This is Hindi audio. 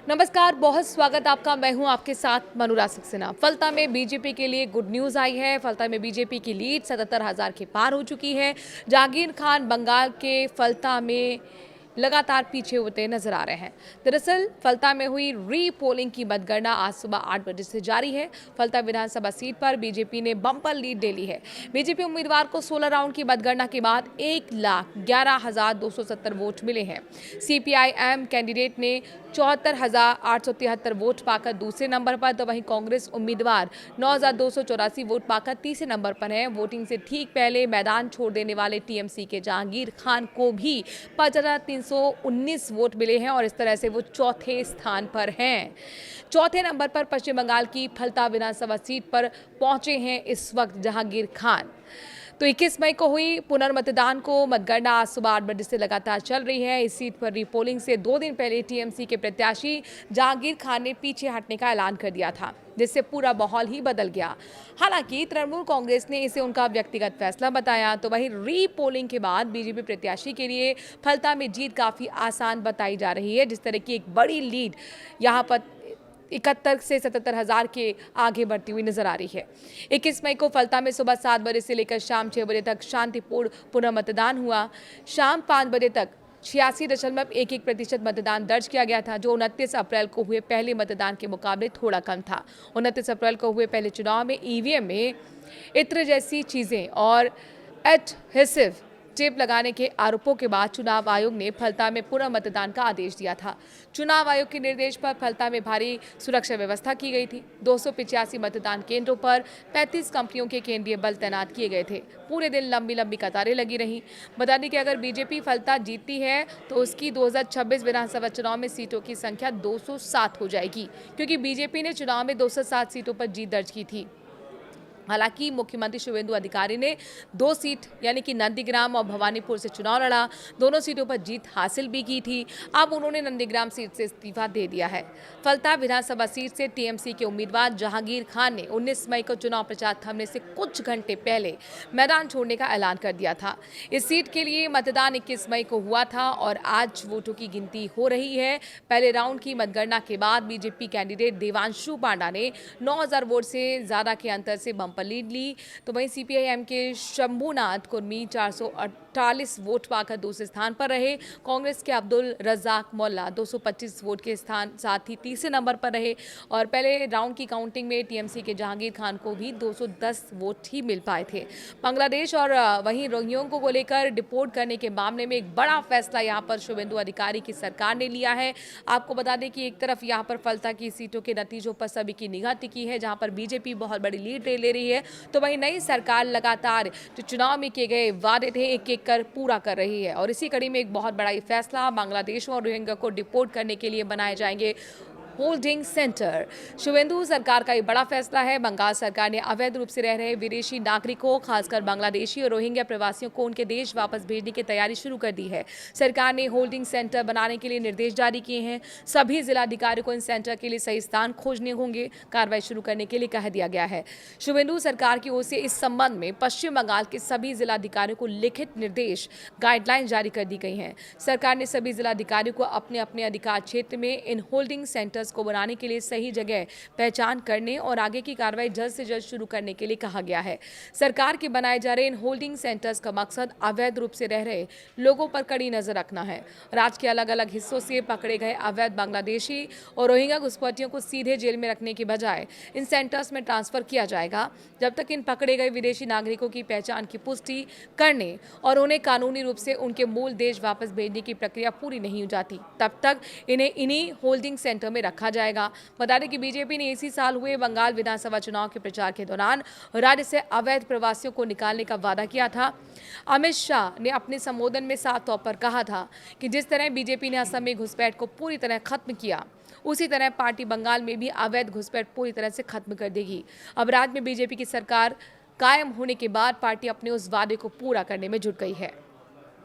नमस्कार, बहुत स्वागत आपका। मैं हूं आपके साथ मनुरा सक्सेना। फलता में बीजेपी के लिए गुड न्यूज़ आई है। फलता में बीजेपी की लीड 77,000 के पार हो चुकी है। जहांगीर खान बंगाल के फलता में लगातार पीछे होते नजर आ रहे हैं। दरअसल फलता में हुई री पोलिंग की मतगणना आज सुबह 8 बजे से जारी है। फलता विधानसभा सीट पर बीजेपी ने बम्पर लीड ले ली है। बीजेपी उम्मीदवार को 16 राउंड की मतगणना के बाद 1,11,270 वोट मिले हैं। सीपीआईएम कैंडिडेट ने 74,873 वोट पाकर दूसरे नंबर पर, तो वहीं कांग्रेस उम्मीदवार 9,284 वोट पाकर तीसरे नंबर पर है। वोटिंग से ठीक पहले मैदान छोड़ देने वाले टीएमसी के जहांगीर खान को भी 5,319 वोट मिले हैं और इस तरह से वो चौथे स्थान पर हैं। चौथे नंबर पर पश्चिम बंगाल की फलता विधानसभा सीट पर पहुंचे हैं इस वक्त जहांगीर खान। तो 21 मई को हुई पुनर्मतदान को मतगणना आज सुबह 8 बजे से लगातार चल रही है। इस सीट पर रीपोलिंग से 2 दिन पहले टीएमसी के प्रत्याशी जहांगीर खान ने पीछे हटने का ऐलान कर दिया था, जिससे पूरा माहौल ही बदल गया। हालांकि तृणमूल कांग्रेस ने इसे उनका व्यक्तिगत फैसला बताया। तो वहीं रीपोलिंग के बाद बीजेपी प्रत्याशी के लिए फलता में जीत काफी आसान बताई जा रही है। जिस तरह की एक बड़ी लीड यहाँ पर 71 से 77,000 के आगे बढ़ती हुई नजर आ रही है। 21 मई को फलता में सुबह 7 बजे से लेकर शाम 6 बजे तक शांतिपूर्ण पुनर्मतदान हुआ। शाम 5 बजे तक 86.11% मतदान दर्ज किया गया था, जो 29 अप्रैल को हुए पहले मतदान के मुकाबले थोड़ा कम था। 29 अप्रैल को हुए पहले चुनाव में ईवीएम में इत्र जैसी चीजें और एडहेसिव टेप लगाने के आरोपों के बाद चुनाव आयोग ने फलता में पुनर्मतदान का आदेश दिया था। चुनाव आयोग के निर्देश पर फलता में भारी सुरक्षा व्यवस्था की गई थी। 285 मतदान केंद्रों पर 35 कंपनियों के केंद्रीय बल तैनात किए गए थे। पूरे दिन लंबी लंबी कतारें लगी रहीं। बता दें कि अगर बीजेपी फलता जीतती है तो उसकी 2026 विधानसभा चुनाव में सीटों की संख्या 207 हो जाएगी, क्योंकि बीजेपी ने चुनाव में 207 सीटों पर जीत दर्ज की थी। हालांकि मुख्यमंत्री शुवेंदु अधिकारी ने 2 सीट यानी कि नंदीग्राम और भवानीपुर से चुनाव लड़ा। दोनों सीटों पर जीत हासिल भी की थी। अब उन्होंने नंदीग्राम सीट से इस्तीफा दे दिया है। फलता विधानसभा सीट से टीएमसी के उम्मीदवार जहांगीर खान ने 19 मई को चुनाव प्रचार थमने से कुछ घंटे पहले मैदान छोड़ने का ऐलान कर दिया था। इस सीट के लिए मतदान 21 मई को हुआ था और आज वोटों की गिनती हो रही है। पहले राउंड की मतगणना के बाद बीजेपी कैंडिडेट देवांशु पांडा ने 9,000 वोट से ज्यादा के अंतर से बम्पर लीड ली। तो वहीं सीपीआईएम के शंभुनाथ कुर्मी 448 वोट पाकर दूसरे स्थान पर रहे। कांग्रेस के अब्दुल रज्जाक मोल्ला 225 वोट के साथ ही तीसरे नंबर पर रहे और पहले राउंड की काउंटिंग में टीएमसी के जहांगीर खान को भी 210 वोट ही मिल पाए थे। बांग्लादेश और वहीं रोहिंग्यों को लेकर डिपोर्ट करने के मामले में एक बड़ा फैसला यहां पर शुवेंदु अधिकारी की सरकार ने लिया है। आपको बता दें कि एक तरफ यहां पर फलता की सीटों के नतीजों पर सभी की निगाह टिकी है, जहां पर बीजेपी बहुत बड़ी लीड ले रही है, तो वहीं नई सरकार लगातार जो चुनाव में किए गए वादे थे एक एक कर पूरा कर रही है। और इसी कड़ी में एक बहुत बड़ा फैसला, बांग्लादेश और रोहिंग्या को डिपोर्ट करने के लिए बनाए जाएंगे होल्डिंग सेंटर। शुवेंदु सरकार का ये बड़ा फैसला है। बंगाल सरकार ने अवैध रूप से रह रहे विदेशी नागरिकों, खासकर बांग्लादेशी और रोहिंग्या प्रवासियों को उनके देश वापस भेजने की तैयारी शुरू कर दी है। सरकार ने होल्डिंग सेंटर बनाने के लिए निर्देश जारी किए हैं। सभी जिलाधिकारियों को इन सेंटर के लिए सही स्थान खोजने होंगे। कार्रवाई शुरू करने के लिए कह दिया गया है। शुवेंदु सरकार की ओर से इस संबंध में पश्चिम बंगाल के सभी जिलाधिकारियों को लिखित निर्देश गाइडलाइन जारी कर दी गई हैं। सरकार ने सभी जिलाधिकारियों को अपने अपने अधिकार क्षेत्र में इन होल्डिंग सेंटर्स को बनाने के लिए सही जगह पहचान करने और आगे की कार्रवाई जल्द से जल्द शुरू करने के लिए कहा गया है। सरकार के बनाए जा रहे इन होल्डिंग सेंटर्स का मकसद अवैध रूप से रह रहे लोगों पर कड़ी नजर रखना है। राज्य के अलग अलग हिस्सों से पकड़े गए अवैध बांग्लादेशी और रोहिंग्या घुसपैठियों को सीधे जेल में रखने की बजाय इन सेंटर्स में ट्रांसफर किया जाएगा। जब तक इन पकड़े गए विदेशी नागरिकों की पहचान की पुष्टि करने और उन्हें कानूनी रूप से उनके मूल देश वापस भेजने की प्रक्रिया पूरी नहीं हो जाती, तब तक इन्हें इन्हीं होल्डिंग सेंटर में रखा जाएगा। बता दें कि बीजेपी ने इसी साल हुए बंगाल विधानसभा चुनाव के प्रचार के दौरान राज्य से अवैध प्रवासियों को निकालने का वादा किया था। अमित शाह ने अपने संबोधन में साफ तौर पर कहा था कि जिस तरह बीजेपी ने असम में घुसपैठ को पूरी तरह खत्म किया, उसी तरह पार्टी बंगाल में भी अवैध घुसपैठ पूरी तरह से खत्म कर देगी। अब राज्य में बीजेपी की सरकार कायम होने के बाद पार्टी अपने उस वादे को पूरा करने में जुट गई है।